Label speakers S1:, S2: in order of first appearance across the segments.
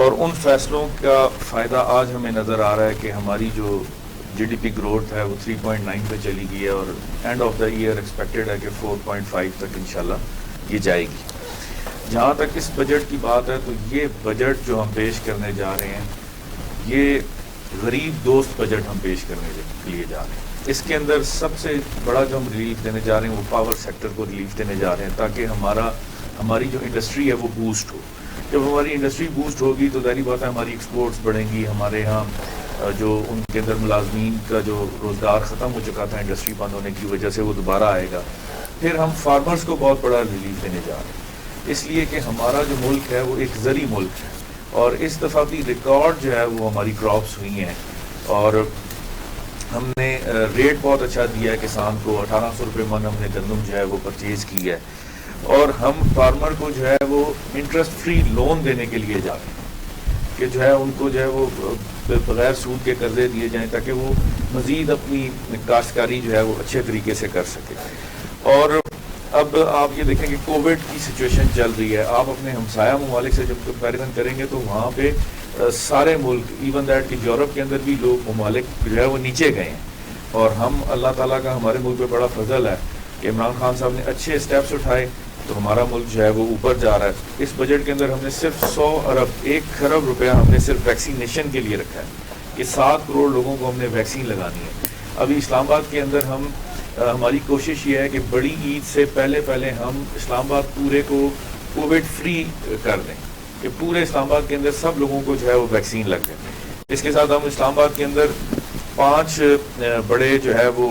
S1: اور ان فیصلوں کا فائدہ آج ہمیں نظر آ رہا ہے کہ ہماری جو جی ڈی پی گروتھ ہے وہ 3.9 پہ چلی گئی ہے اور end of the year expected ہے کہ 4.5 تک انشاءاللہ یہ جائے گی. جہاں تک اس بجٹ کی بات ہے تو یہ بجٹ جو ہم پیش کرنے جا رہے ہیں یہ غریب دوست بجٹ ہم پیش کرنے کے لیے جا رہے ہیں. اس کے اندر سب سے بڑا جو ہم ریلیف دینے جا رہے ہیں وہ پاور سیکٹر کو ریلیف دینے جا رہے ہیں تاکہ ہماری جو انڈسٹری ہے وہ بوسٹ ہو. جب ہماری انڈسٹری بوسٹ ہوگی تو ظاہری بات ہے ہماری ایکسپورٹس بڑھیں گی. ہمارے یہاں جو ان کے اندر ملازمین کا جو روزگار ختم ہو چکا تھا انڈسٹری بند ہونے کی وجہ سے وہ دوبارہ آئے گا. پھر ہم فارمرز کو بہت بڑا ریلیف دینے جا رہے ہیں اس لیے کہ ہمارا جو ملک ہے وہ ایک زرعی ملک ہے اور اس دفعہ بھی ریکارڈ جو ہے وہ ہماری کراپس ہوئی ہیں اور ہم نے ریٹ بہت اچھا دیا ہے کسان کو. 1800 روپے من ہم نے گندم جو ہے وہ پرچیز کی ہے اور ہم فارمر کو جو ہے وہ انٹرسٹ فری لون دینے کے لیے جا رہے ہیں کہ جو ہے ان کو جو ہے وہ بغیر سود کے قرضے دیے جائیں تاکہ وہ مزید اپنی کاشتکاری جو ہے وہ اچھے طریقے سے کر سکے. اور اب آپ یہ دیکھیں کہ کووڈ کی سچویشن چل رہی ہے. آپ اپنے ہمسایہ ممالک سے جب کمپیریزن کریں گے تو وہاں پہ سارے ملک ایون دیٹ کہ یورپ کے اندر بھی لوگ ممالک جو ہے وہ نیچے گئے ہیں اور ہم اللہ تعالیٰ کا ہمارے ملک پہ بڑا فضل ہے کہ عمران خان صاحب نے اچھے اسٹیپس اٹھائے تو ہمارا ملک جو ہے وہ اوپر جا رہا ہے. اس بجٹ کے اندر ہم نے صرف 100 ارب 1 خرب روپیہ ہم نے صرف ویکسینیشن کے لیے رکھا ہے کہ 7 کروڑ لوگوں کو ہم نے ویکسین لگانی ہے. ابھی اسلام آباد کے اندر ہماری کوشش یہ ہے کہ بڑی عید سے پہلے ہم اسلام آباد پورے کو کووڈ فری کر دیں کہ پورے اسلام آباد کے اندر سب لوگوں کو جو ہے وہ ویکسین لگ جائے. اس کے ساتھ ہم اسلام آباد کے اندر 5 بڑے جو ہے وہ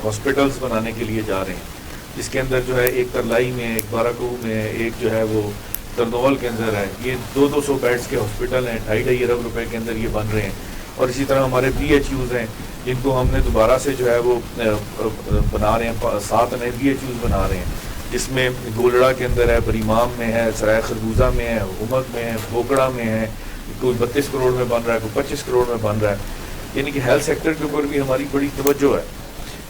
S1: ہاسپٹلس بنانے کے لیے جا رہے ہیں جس کے اندر جو ہے ایک ترلائی میں ایک بارہکوہ میں ایک جو ہے وہ ترنول کے اندر ہے. یہ 200 بیڈس کے ہاسپٹل ہیں 2.5 ارب روپے کے اندر یہ بن رہے ہیں. اور اسی طرح ہمارے پی ایچ یوز ہیں جن کو ہم نے دوبارہ سے جو ہے وہ بنا رہے ہیں 7 نئے پی ایچ یوز بنا رہے ہیں جس میں گولڑا کے اندر ہے, بریمام میں ہے, سرائے خربوزہ میں ہے, حکومت میں ہے, بوکڑا میں ہے. کوئی 32 کروڑ میں بن رہا ہے, کوئی 25 کروڑ میں بن رہا ہے. یعنی کہ ہیلتھ سیکٹر کے اوپر بھی ہماری بڑی توجہ ہے.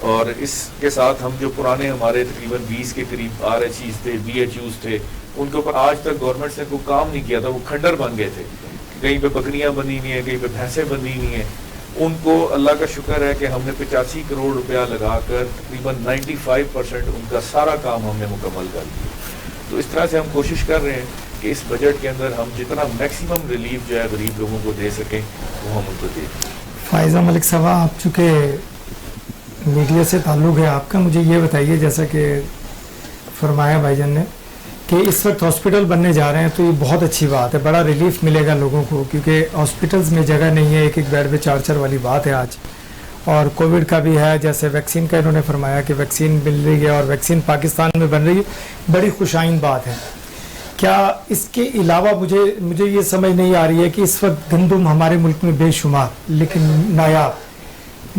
S1: اور اس کے ساتھ ہم جو پرانے ہمارے تقریباً 20 کے قریب آر ایچ ایز تھے, بی ایچ یوز تھے, ان کے اوپر آج تک گورنمنٹ نے کوئی کام نہیں کیا تھا. وہ کھنڈر بن گئے تھے, کہیں پہ بکریاں بنی ہوئی ہیں, کہیں پہ بھینسیں بنی ہوئی ہیں. ان کو اللہ کا شکر ہے کہ ہم نے 85 کروڑ روپیہ لگا کر تقریباً 95% ان کا سارا کام ہم نے مکمل کر دیا. تو اس طرح سے ہم کوشش کر رہے ہیں کہ اس بجٹ کے اندر ہم جتنا میکسیمم ریلیف جو ہے غریب لوگوں کو دے سکیں وہ ہم ان کو دیں.
S2: فائزہ ملک صاحب, آپ چونکہ میڈیا سے تعلق ہے آپ کا, مجھے یہ بتائیے جیسا کہ فرمایا بھائی جان نے کہ اس وقت ہاسپٹل بننے جا رہے ہیں تو یہ بہت اچھی بات ہے, بڑا ریلیف ملے گا لوگوں کو کیونکہ ہاسپٹلز میں جگہ نہیں ہے, ایک بیڈ پہ 4 والی بات ہے آج. اور کووڈ کا بھی ہے, جیسے ویکسین کا انہوں نے فرمایا کہ ویکسین مل رہی ہے اور ویکسین پاکستان میں بن رہی ہے, بڑی خوشائند بات ہے. کیا اس کے علاوہ مجھے یہ سمجھ نہیں آ رہی ہے کہ اس وقت گندم ہمارے ملک میں بے شمار لیکن نایاب,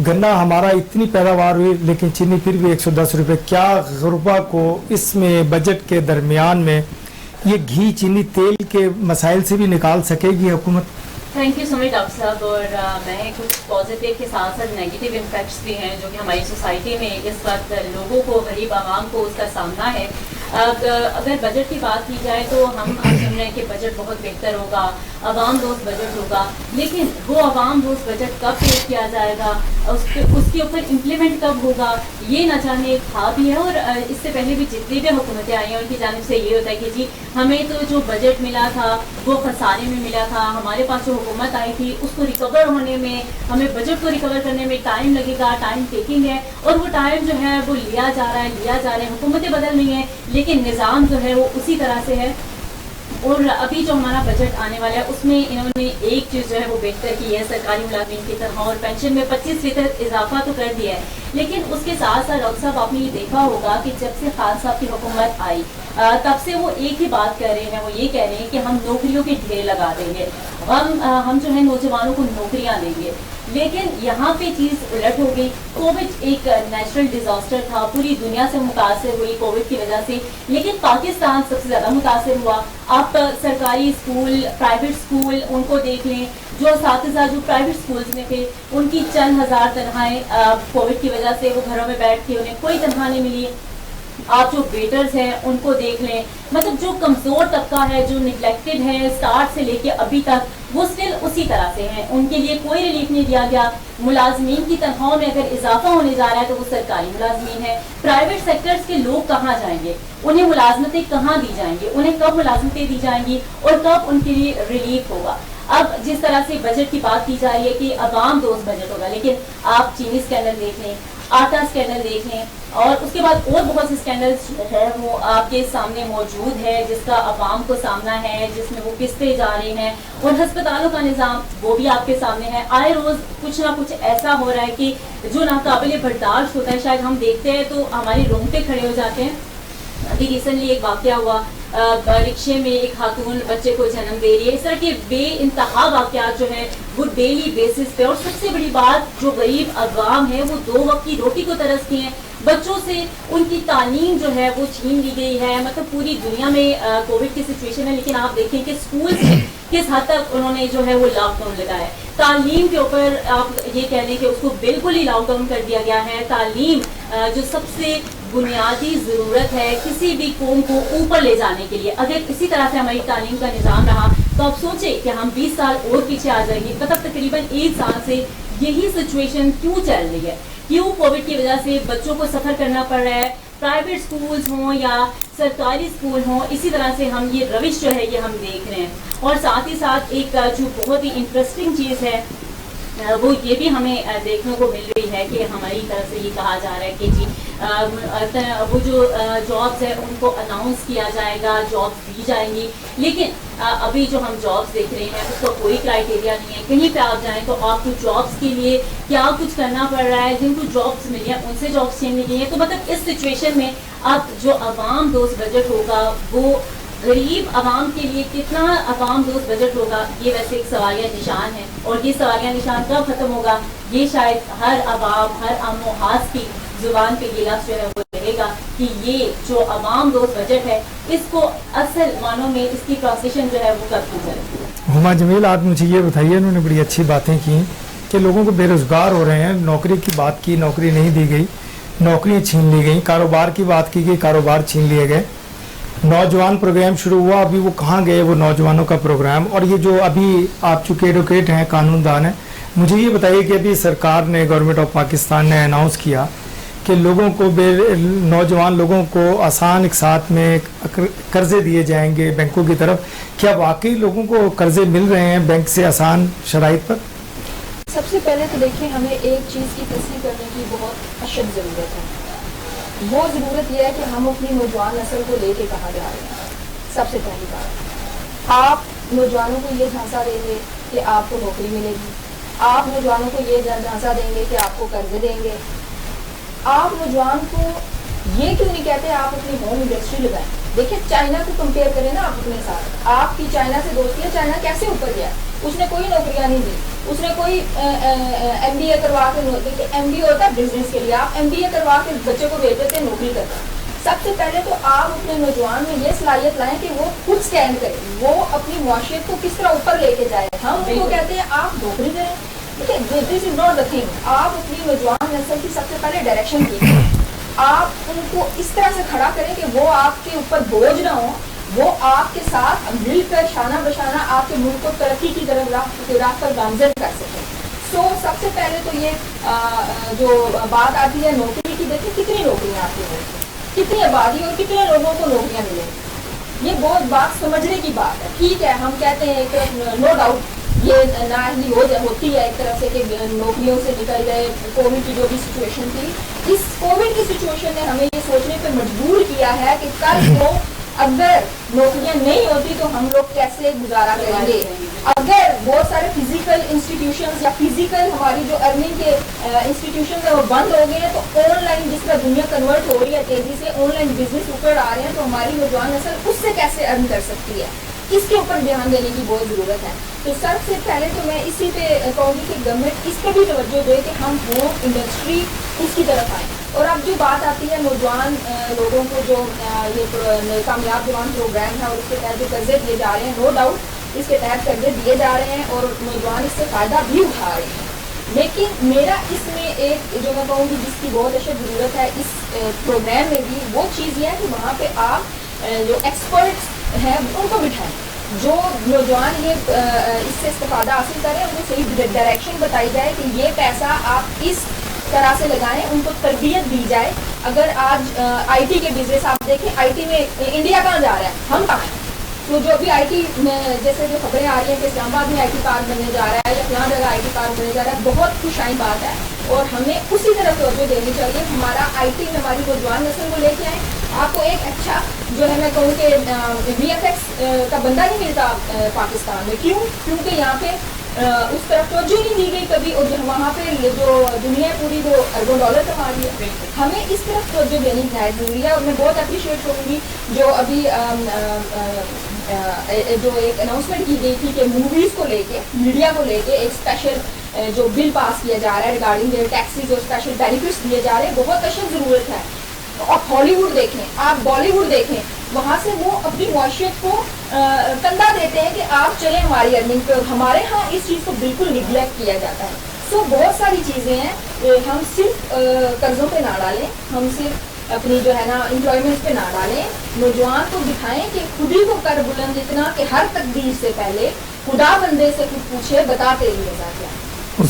S2: گنا ہمارا اتنی پیداوار ہوئی لیکن چینی پھر بھی 110 روپے. کیا غربا کو اس میں بجٹ کے درمیان میں یہ گھی چینی تیل کے مسائل سے بھی نکال سکے گی حکومت؟
S3: Thank you so much doctor صاحب. اور میں کچھ پازیٹیو کے ساتھ ساتھ نیگیٹو امپیکٹس بھی ہیں جو کہ ہماری سوسائٹی میں اس وقت لوگوں کو, غریب عوام کو اس کا سامنا ہے. اگر بجٹ کی بات کی جائے تو ہم سن رہے ہیں کہ بجٹ بہت بہتر ہوگا, عوام دوست بجٹ ہوگا, لیکن وہ عوام دوست بجٹ کب پیش کیا جائے گا, اس کے اوپر امپلیمنٹ کب ہوگا, یہ نہ جانے تھا بھی ہے. اور اس سے پہلے بھی جتنی بھی حکومتیں آئی ہیں ان کی جانب سے یہ ہوتا ہے کہ جی ہمیں تو جو بجٹ ملا تھا وہ خسارے میں ملا تھا, ہمارے پاس جو حکومت آئی تھی اس کو ریکور ہونے میں, ہمیں بجٹ کو ریکور کرنے میں ٹائم لگے گا, ٹائم ٹیکنگ ہے. اور وہ ٹائم جو ہے وہ لیا جا رہا ہے, حکومتیں بدل رہی ہیں لیکن نظام جو ہے وہ اسی طرح سے ہے. اور ابھی جو ہمارا بجٹ آنے والا ہے اس میں انہوں نے ایک چیز جو ہے وہ بہتر کی ہے, سرکاری ملازمین کی طرح اور پینشن میں 25% اضافہ تو کر دیا ہے. لیکن اس کے ساتھ ساتھ ڈاکٹر صاحب آپ نے یہ دیکھا ہوگا کہ جب سے خان صاحب کی حکومت آئی تب سے وہ ایک ہی بات کر رہے ہیں, وہ یہ کہہ رہے ہیں کہ ہم نوکریوں کے ڈھیر لگا دیں گے, ہم جو ہے نوجوانوں کو نوکریاں دیں گے. لیکن یہاں پہ چیز الٹ ہو گئی. کووڈ ایک نیچرل ڈیزاسٹر تھا, پوری دنیا سے متاثر ہوئی کووڈ کی وجہ سے, لیکن پاکستان سب سے زیادہ متاثر ہوا. آپ سرکاری اسکول, پرائیویٹ اسکول ان کو دیکھ لیں, جو اساتذہ جو پرائیویٹ اسکولس میں تھے ان کی چند ہزار تنخواہیں کووڈ کی وجہ سے وہ گھروں میں بیٹھ کے انہیں کوئی تنخواہ نہیں ملی. آپ جو ویٹرز ہیں ان کو دیکھ لیں, مطلب جو کمزور طبقہ ہے, جو نگلیکٹڈ ہے اسٹارٹ سے لے کے ابھی تک, وہ اسٹل اسی طرح سے ہیں, ان کے لیے کوئی ریلیف نہیں دیا گیا. ملازمین کی تنخواہوں میں اگر اضافہ ہونے جا رہا ہے تو وہ سرکاری ملازمین ہیں. پرائیویٹ سیکٹرز کے لوگ کہاں جائیں گے, انہیں ملازمتیں کہاں دی جائیں گی, انہیں کب ملازمتیں دی جائیں گی اور کب ان کے لیے ریلیف ہوگا. اب جس طرح سے بجٹ کی بات کی جا رہی ہے کہ عوام دوست بجٹ ہوگا, لیکن آپ چینی اسکینڈل دیکھ لیں, آٹا اسکینڈل دیکھ لیں, اور اس کے بعد اور بہت سے اسکینڈلز ہے وہ آپ کے سامنے موجود ہے جس کا عوام کو سامنا ہے, جس میں وہ قسطیں جا رہے ہیں, اور ہسپتالوں کا نظام وہ بھی آپ کے سامنے ہے. آئے روز کچھ نہ کچھ ایسا ہو رہا ہے کہ جو ناقابل برداشت ہوتا ہے. شاید ہم دیکھتے ہیں تو ہماری رونگٹے کھڑے ہو جاتے ہیں. ابھی ریسنٹلی ایک واقعہ ہوا, رکشے میں ایک خاتون بچے کو جنم دے رہی ہے. اس طرح کے بے انتہا واقعات جو ہیں وہ ڈیلی بیسس پہ, اور سب سے بڑی بات جو غریب عوام ہے وہ 2 وقت کی روٹی کو ترستی ہیں. بچوں سے ان کی تعلیم جو ہے وہ چھین لی گئی ہے. مطلب پوری دنیا میں کووڈ کی سچویشن ہے, لیکن آپ دیکھیں کہ اسکول سے کس حد تک انہوں نے جو ہے وہ لاک ڈاؤن لگایا ہے. تعلیم کے اوپر آپ یہ کہہ لیں کہ اس کو بالکل ہی لاک ڈاؤن کر دیا گیا ہے. تعلیم جو سب سے بنیادی ضرورت ہے کسی بھی قوم کو اوپر لے جانے کے لیے, اگر اسی طرح سے ہماری تعلیم کا نظام رہا تو آپ سوچیں کہ ہم 20 سال اور پیچھے آ جائیں گے. مطلب تقریباً 1 سال سے یہی سچویشن کیوں چل رہی ہے, کیوں کووڈ کی وجہ سے بچوں کو سفر کرنا پڑ رہا ہے, پرائیویٹ اسکولز ہوں یا سرکاری اسکول ہوں, اسی طرح سے ہم یہ روش جو ہے یہ ہم دیکھ رہے ہیں. اور ساتھ ہی ساتھ ایک جو بہت ہی انٹرسٹنگ چیز ہے وہ یہ بھی ہمیں دیکھنے کو مل رہی ہے کہ ہماری طرف سے یہ کہا جا رہا ہے کہ جی وہ جو جابس ہیں ان کو اناؤنس کیا جائے گا, جابس دی جائیں گی, لیکن ابھی جو ہم جابس دیکھ رہے ہیں اس کا کوئی کرائٹیریا نہیں ہے. کہیں پہ آپ جائیں تو آپ کو جابس کے لیے کیا کچھ کرنا پڑ رہا ہے, جن کو جابس ملی ہیں ان سے جابس چھین لی گئی ہیں. تو مطلب اس سچویشن میں اب جو عوام دوست بجٹ ہوگا وہ غریب عوام کے لیے کتنا عوام دوست بجٹ ہوگا, یہ ویسے ایک سوالیہ نشان ہے. اور یہ سوالیہ نشان کب ختم ہوگا, یہ شاید ہر عوام, ہر ام و حاس کی زبان پہ یہ لفظ جو ہے وہ رہے گا کہ یہ جو عوام دوست بجٹ ہے اس کو اصل معنوں میں اس کی ٹرانسلیشن جو ہے وہ کب کی جائے.
S2: ہما جمیل, آپ مجھے یہ بتائیے, انہوں نے بڑی اچھی باتیں کی کہ لوگوں کو بے روزگار ہو رہے ہیں, نوکری کی بات کی, نوکری نہیں دی گئی, نوکریاں چھین لی گئیں, کاروبار کی بات کی گئی, کاروبار چھین لیے گئے. نوجوان پروگرام شروع ہوا, ابھی وہ کہاں گئے وہ نوجوانوں کا پروگرام. اور یہ جو ابھی آپ چونکہ ایڈوکیٹ ہیں, قانون دان ہیں, مجھے یہ بتائیے کہ ابھی سرکار نے, گورنمنٹ آف پاکستان نے اناؤنس کیا کہ لوگوں کو نوجوان لوگوں کو آسان ایک ساتھ میں قرضے دیے جائیں گے بینکوں کی طرف. کیا واقعی لوگوں کو قرضے مل رہے ہیں بینک سے آسان شرائط پر؟
S4: سب سے پہلے تو دیکھیں ہمیں ایک چیز کی تصحیح کرنے کی بہت اشد ضرورت ہے. وہ ضرورت یہ ہے کہ ہم اپنی نوجوان نسل کو لے کے کہاں جا رہے ہیں. سب سے پہلی بات, آپ نوجوانوں کو یہ جھانسا دیں گے کہ آپ کو نوکری ملے گی, آپ نوجوانوں کو یہ جھانسا دیں گے کہ آپ کو قرضے دیں گے. آپ نوجوان کو یہ کیوں نہیں کہتے آپ اپنی ہوم انڈسٹری لگائیں. دیکھیں چائنا کو کمپیئر کریں نا آپ اپنے ساتھ, آپ کی چائنا سے دوستی ہے, چائنا کیسے اوپر گیا, اس نے کوئی نوکریاں نہیں دی, اس نے کوئی ایم بی اے کروا کے, دیکھیے ایم بی اے ہوتا ہے بزنس کے لیے, آپ ایم بی اے کروا کے بچے کو بھیج دیتے ہیں نوکری کرتا. سب سے پہلے تو آپ اپنے نوجوان میں یہ صلاحیت لائیں کہ وہ خود اسٹینڈ کرے, وہ اپنی معاشیت کو کس طرح اوپر لے کے جائے. ہم ان کو کہتے ہیں آپ نوکری کریں, دس از ناٹ دا تھنگ. آپ اپنی نوجوان نسل کی سب سے پہلے ڈائریکشن کی, آپ ان کو اس طرح سے کھڑا کریں کہ وہ آپ کے اوپر بوجھ نہ ہوں, وہ آپ کے ساتھ مل کر شانہ بشانہ آپ کے ملک کو ترقی کی طرف راہ پر گامزن کر سکیں. سو سب سے پہلے تو یہ جو بات آتی ہے نوکری کی, دیکھیں کتنی نوکریاں آتی ہیں, کتنی آبادی اور کتنے لوگوں کو نوکریاں ملیں. یہ بہت بات سمجھنے کی بات ہے. ٹھیک ہے, ہم کہتے ہیں ایک طرف نو ڈاؤٹ یہ نااہلی ہوتی ہے ایک طرف سے کہ نوکریوں سے نکل گئے. کووڈ کی جو بھی سچویشن تھی, اس کووڈ کی سچویشن نے ہمیں یہ سوچنے پہ مجبور کیا ہے کہ کل کو اگر نوکریاں نہیں ہوتی تو ہم لوگ کیسے گزارا کریں گے. اگر بہت سارے فزیکل انسٹیٹیوشنز یا فزیکل ہماری جو ارننگ کے انسٹیٹیوشنز ہیں وہ بند ہو گئے ہیں, تو آن لائن جس طرح دنیا کنورٹ ہو رہی ہے تیزی سے, آن لائن بزنس اوپر آ رہے ہیں, تو ہماری نوجوان نسل اس سے کیسے ارن کر سکتی ہے, اس کے اوپر دھیان دینے کی بہت ضرورت ہے. تو سب سے پہلے تو میں اسی پہ کہوں گی کہ گورنمنٹ اس پہ بھی توجہ دے کہ ہم ہوم انڈسٹری اس کی طرف آئیں. اور اب جو بات آتی ہے نوجوان لوگوں کو جو یہ کامیاب جوان پروگرام ہے اور اس کے تحت جو قرضے دیے جا رہے ہیں, نو ڈاؤٹ اس کے تحت قرضے دیے جا رہے ہیں اور نوجوان اس سے فائدہ بھی اٹھا رہے ہیں. لیکن میرا اس میں ایک جو میں کہوں گی جس کی بہت اشد ضرورت ہے اس پروگرام میں بھی، وہ چیز یہ ہے کہ وہاں پہ آپ جو ایکسپرٹس ہیں ان کو بٹھائیں، جو نوجوان یہ اس سے استفادہ حاصل کریں، ان کو صحیح ڈائریکشن بتائی جائے کہ یہ پیسہ آپ اس طرح سے لگائیں، ان کو تربیت دی جائے. اگر آج آئی ٹی کے بزنس آپ دیکھیں، آئی ٹی میں انڈیا کہاں جا رہا ہے، ہم کہاں ہیں؟ تو جو ابھی آئی ٹی میں جیسے جو خبریں آ رہی ہیں کہ اسلام آباد میں آئی ٹی پارک بننے جا رہا ہے یا فلاں جگہ آئی ٹی پارک بننے جا رہا ہے، بہت خوشائن بات ہے اور ہمیں اسی طرف توجہ دینی چاہیے. ہمارا آئی ٹی میں ہماری نوجوان نسل کو لے کے آئیں. آپ کو ایک اچھا جو ہے میں کہوں کہ وی ایف ایکس کا بندہ نہیں ملتا پاکستان میں. کیوں؟ کیونکہ یہاں پہ اس طرف توجہ نہیں دی گئی کبھی، اور وہاں پہ جو دنیا پوری وہ اربوں ڈالر کما رہی ہے. ہمیں اس طرف توجہ دینی نہایت ضروری ہے. اور میں بہت اپریشیٹ کروں گی جو ابھی جو ایک اناؤنسمنٹ کی گئی تھی کہ موویز کو لے کے، میڈیا کو لے کے ایک اسپیشل جو بل پاس کیا جا رہا ہے ریگارڈنگ دیئر ٹیکسیز اور اسپیشل بینیفٹس دیے جا رہے ہیں. بہت اشد ضرورت ہے. آپ ہالی ووڈ دیکھیں، آپ بالی ووڈ دیکھیں، وہاں سے وہ اپنی معیشت کو کندھا دیتے ہیں کہ آپ چلیں ہماری ارننگ پہ. ہمارے ہاں اس چیز کو بالکل نگلیکٹ کیا جاتا ہے. سو بہت ساری چیزیں ہیں. ہم صرف قرضوں پہ نہ ڈالیں، ہم صرف اپنی جو ہے نا امپلائمنٹ پہ نہ ڈالیں. نوجوان کو دکھائیں کہ خود ہی کو کر بلند اتنا کہ ہر تقدیر سے پہلے خدا بندے سے خود پوچھے بتا تیری رضا کیا.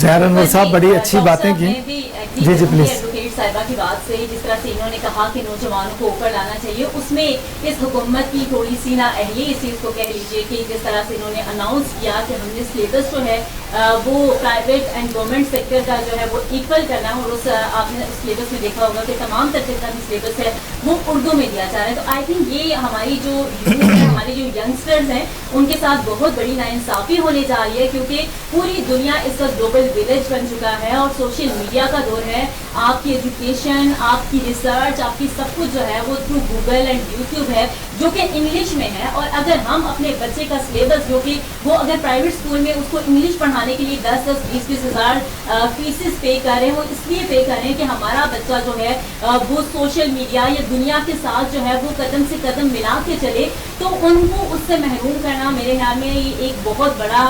S2: زہر انور صاحب بڑی اچھی باتیں کی. جی جی پلیز.
S3: ایڈوکیٹ صاحبہ کی بات سے جس طرح سے انہوں نے کہا کہ نوجوانوں کو اوپر لانا چاہیے، اس میں اس حکومت کی تھوڑی سی نا اہلی اس چیز کو کہہ لیجیے کہ جس طرح سے انہوں نے اناؤنس کیا کہ ہم نے سلیبس جو ہے وہ پرائیویٹ اینڈ گورنمنٹ سیکٹر کا جو ہے وہ ایکول کرنا ہے. اور اس آپ نے اس سلیبس میں دیکھا ہوگا کہ تمام طرح کا بھی سلیبس ہے وہ اردو میں دیا جا رہا ہے. تو آئی تھنک یہ ہماری جو ہمارے جو ینگسٹرز ہیں ان کے ساتھ بہت بڑی ناانصافی ہونے جا رہی ہے، کیونکہ پوری دنیا اس وقت گلوبل ولیج بن چکا ہے اور سوشل میڈیا کا دور ہے. آپ کی ایجوکیشن، آپ کی ریسرچ، آپ کی سب کچھ جو ہے وہ تھرو گوگل اینڈ یوٹیوب ہے جو کہ انگلش میں ہے. اور اگر ہم اپنے بچے کا سلیبس جو کہ وہ اگر پرائیویٹ اسکول میں اس کو انگلش پڑھانے کے لیے 10-20 ہزار فیسز پے کر رہے ہیں، وہ اس لیے پے کر رہے ہیں کہ ہمارا بچہ جو ہے وہ سوشل میڈیا یا دنیا کے ساتھ جو ہے وہ قدم سے قدم ملا کے چلے. تو ان کو اس سے محروم کرنا میرے خیال میں ایک بہت بڑا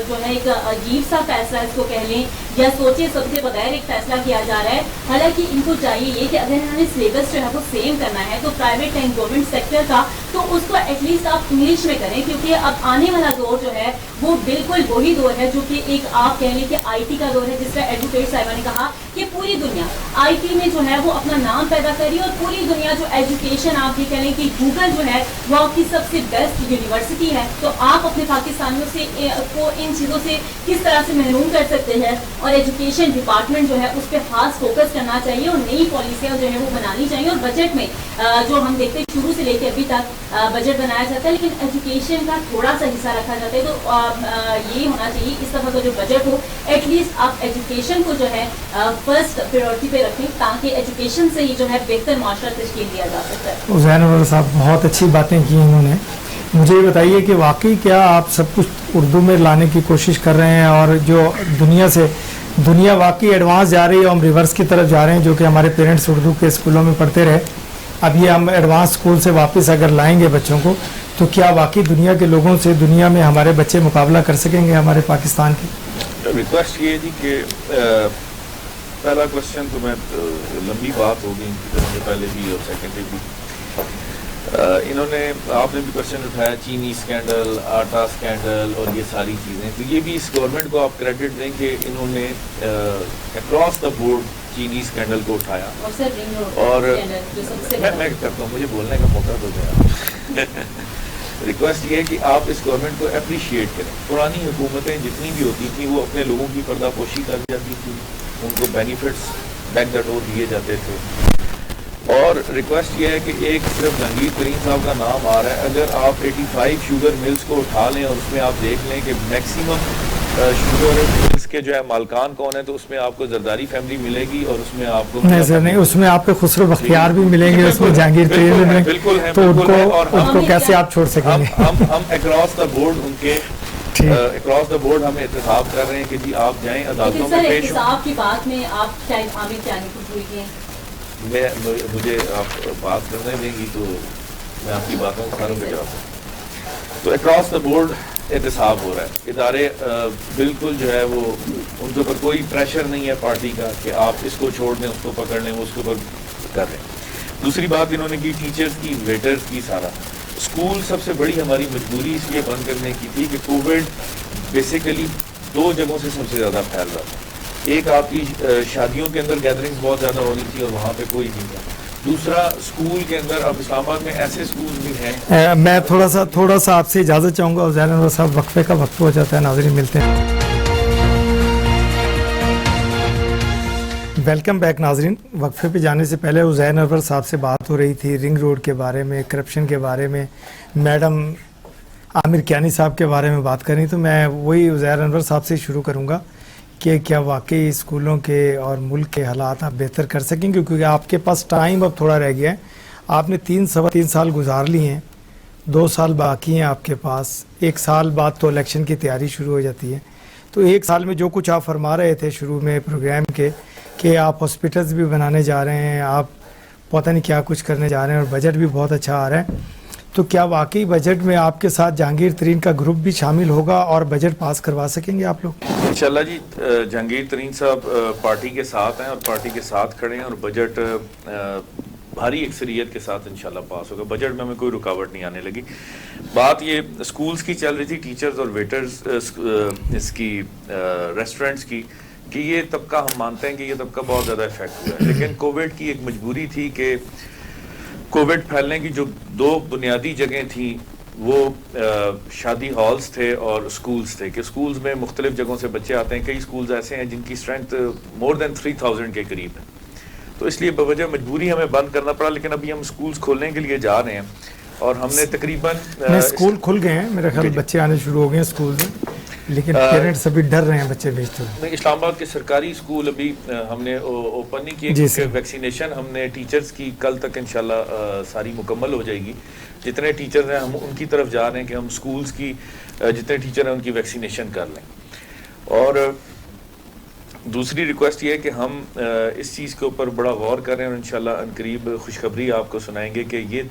S3: جو ہے ایک عجیب سا فیصلہ اس کو کہہ لیں یا سوچے سب کے بغیر ایک فیصلہ کیا جا رہا ہے. حالانکہ ان کو چاہیے یہ کہ اگر انہوں نے سلیبس جو ہے وہ سیم کرنا ہے تو پرائیویٹ اینڈ گورنمنٹ سیکٹر کا تو اس کو ایٹ لیسٹ آپ انگلش میں کریں، کیونکہ اب آنے والا دور جو ہے وہ بالکل وہی دور ہے جو کہ ایک آپ کہہ لیں کہ آئی ٹی کا دور ہے. جس طرح ایڈوکیٹ صاحبہ نے کہا کہ پوری دنیا آئی ٹی میں جو ہے وہ اپنا نام پیدا کری اور پوری دنیا جو ایجوکیشن آپ یہ کہہ لیں کہ گوگل جو ہے وہ آپ کی سب سے بیسٹ یونیورسٹی ہے. تو آپ اپنے پاکستانیوں سے کو ان چیزوں سے کس طرح سے محروم کر سکتے ہیں. اور ایجوکیشن ڈپارٹمنٹ جو ہے اس پہ خاص فوکس کرنا چاہیے اور نئی پالیسیاں جو ہے وہ بنانی چاہیے. اور بجٹ میں جو ہم دیکھتے ہیں شروع سے لے کے ابھی تک بجٹ بنایا جاتا ہے لیکن ایجوکیشن کا تھوڑا سا حصہ رکھا جاتا ہے. تو یہ ہونا چاہیے اس دفعہ کا جو بجٹ ہو ایٹ لیسٹ آپ ایجوکیشن کو جو ہے فرسٹ پریورٹی پہ رکھیں تاکہ ایجوکیشن سے ہی جو ہے بہتر معاشرہ تشکیل دیا جا سکتا ہے.
S2: زہر انور صاحب بہت اچھی باتیں کی انہوں نے. مجھے یہ بتائیے کہ واقعی کیا آپ سب کچھ اردو میں لانے کی کوشش کر رہے ہیں اور جو دنیا واقعی ایڈوانس جا رہی ہے اور ہم ریورس کی طرف جا رہے ہیں جو کہ ہمارے پیرنٹس اردو کے اسکولوں میں پڑھتے رہے، اب یہ ہم ایڈوانس اسکول سے واپس اگر لائیں گے بچوں کو تو کیا واقعی دنیا کے لوگوں سے دنیا میں ہمارے بچے مقابلہ کر سکیں گے ہمارے پاکستان کی؟
S1: ریکویسٹ یہ تھی کہ پہلا کوشچن تو میں لمبی بات ہوگی ان کی طرف سے پہلے بھی اور سیکنڈری بھی انہوں نے آپ نے بھی کوشچن اٹھایا چینی اسکینڈل، آٹا اسکینڈل اور یہ ساری چیزیں. تو یہ بھی اس گورنمنٹ کو آپ کریڈٹ دیں کہ انہوں نے اکراس دا بورڈ چینی اسکینڈل کو اٹھایا. اور میں کرتا ہوں، مجھے بولنے کا موقع تو دیا. ریکویسٹ یہ ہے کہ آپ اس گورنمنٹ کو اپریشیٹ کریں. پرانی حکومتیں جتنی بھی ہوتی تھیں وہ اپنے لوگوں کی پردہ پوشی کر جاتی تھی، ان کو بینیفٹس بیک دا ڈور دیے جاتے تھے. اور ریکویسٹ یہ ہے کہ ایک صرف جہانگیر ترین صاحب کا نام آ رہا ہے، اگر آپ 85 شوگر ملز کو اٹھا لیں اور اس میں آپ دیکھ لیں کہ میکسیمم شوگر ملز کے جو ہے مالکان کون ہے تو اس میں آپ کو زرداری فیملی ملے گی اور اس میں آپ کو
S2: نہیں اس میں آپ کو خسرو بختیار بھی ملیں گے، اس میں جہانگیر ترین بھی ملیں گے، تو ان کو کیسے آپ چھوڑ سکیں گے؟
S1: ہم اکراس دا بورڈ ان کے اکراس دا بورڈ ہم احتساب کر رہے ہیں کہ جی آپ جائیں عدالتوں میں پیش ہوں.
S3: احتساب کی بات میں آپ شاید عامر کیا نہیں کچھ ہوئی ہیں،
S1: مجھے آپ بات کرنے دیں گی تو میں آپ کی باتوں کو ساروں پہ جواب دوں. تو اکراس دا بورڈ احتساب ہو رہا ہے. ادارے بالکل جو ہے وہ ان کے اوپر کوئی پریشر نہیں ہے پارٹی کا کہ آپ اس کو چھوڑ دیں اس کو پکڑ لیں وہ اس کے اوپر کر رہے ہیں. دوسری بات انہوں نے کی ٹیچرز کی ویٹرز کی سارا. اسکول سب سے بڑی ہماری مجبوری اس لیے بند کرنے کی تھی کہ کووڈ بیسیکلی 2 جگہوں سے سب سے زیادہ پھیل رہا تھا. ایک آپ کی شادیوں کے اندر گیدرنگز بہت زیادہ ہو رہی تھی اور وہاں پہ کوئی نہیں تھا. دوسرا اسکول کے اندر اب اسلام آباد میں ایسے اسکول بھی ہیں.
S2: میں تھوڑا سا آپ سے اجازت چاہوں گا. عزیر انور صاحب وقفے کا وقت ہو جاتا ہے. ناظرین ملتے ہیں. ویلکم بیک ناظرین. وقفے پہ جانے سے پہلے عزیر انور صاحب سے بات ہو رہی تھی رنگ روڈ کے بارے میں, کرپشن کے بارے میں, میڈم عامر کیانی صاحب کے بارے میں بات کریں. تو میں وہی عزیر انور صاحب سے شروع کروں گا کہ کیا واقعی اسکولوں کے اور ملک کے حالات آپ بہتر کر سکیں گے, کیونکہ آپ کے پاس ٹائم اب تھوڑا رہ گیا ہے. آپ نے 3 سال گزار لی ہیں, 2 سال باقی ہیں آپ کے پاس. 1 سال بعد تو الیکشن کی تیاری شروع ہو جاتی ہے. تو 1 سال میں جو کچھ آپ فرما رہے تھے شروع میں پروگرام کے کہ آپ ہاسپٹلز بھی بنانے جا رہے ہیں, آپ پتہ نہیں کیا کچھ کرنے جا رہے ہیں, اور بجٹ بھی بہت اچھا آ رہا ہے, تو کیا واقعی بجٹ میں آپ کے ساتھ جہانگیر ترین کا گروپ بھی شامل ہوگا اور بجٹ پاس کروا سکیں گے آپ لوگ؟
S1: انشاءاللہ جی. جہانگیر ترین صاحب پارٹی کے ساتھ ہیں اور پارٹی کے ساتھ کھڑے ہیں اور بجٹ بھاری اکثریت کے ساتھ انشاءاللہ پاس ہوگا. بجٹ میں ہمیں کوئی رکاوٹ نہیں آنے لگی. بات یہ اسکولز کی چل رہی تھی, ٹیچرز اور ویٹرز, اس کی ریسٹورنٹس کی, کہ یہ طبقہ ہم مانتے ہیں کہ یہ طبقہ بہت زیادہ افیکٹ ہوا ہے. لیکن کووڈ کی ایک مجبوری تھی کہ کووڈ پھیلنے کی جو 2 بنیادی جگہیں تھیں وہ شادی ہالز تھے اور اسکولز تھے, کہ اسکولز میں مختلف جگہوں سے بچے آتے ہیں. کئی اسکولز ایسے ہیں جن کی اسٹرینتھ مور دین 3000 کے قریب ہے. تو اس لیے بوجہ مجبوری ہمیں بند کرنا پڑا. لیکن ابھی ہم اسکولز کھولنے کے لیے جا رہے ہیں اور ہم نے تقریباً
S2: اسکول کھل گئے ہیں میرے خیال, بچے آنے شروع ہو گئے ہیں اسکول میں, لیکن پیرنٹس ابھی ڈر رہے ہیں بچے بھیجتے ہوئے.
S1: اسلام آباد کے سرکاری اسکول ابھی ہم نے اوپن نہیں کیے کیونکہ ویکسینیشن ہم نے ٹیچرز کی کل تک انشاءاللہ ساری مکمل ہو جائے گی. جتنے ٹیچرز ہیں ہم ان کی طرف جا رہے ہیں کہ ہم اسکولز کی جتنے ٹیچر ہیں ان کی ویکسینیشن کر لیں. اور دوسری ریکویسٹ یہ ہے کہ ہم اس چیز کے اوپر بڑا غور کریں اور انشاءاللہ عنقریب خوشخبری آپ کو سنائیں گے کہ یہ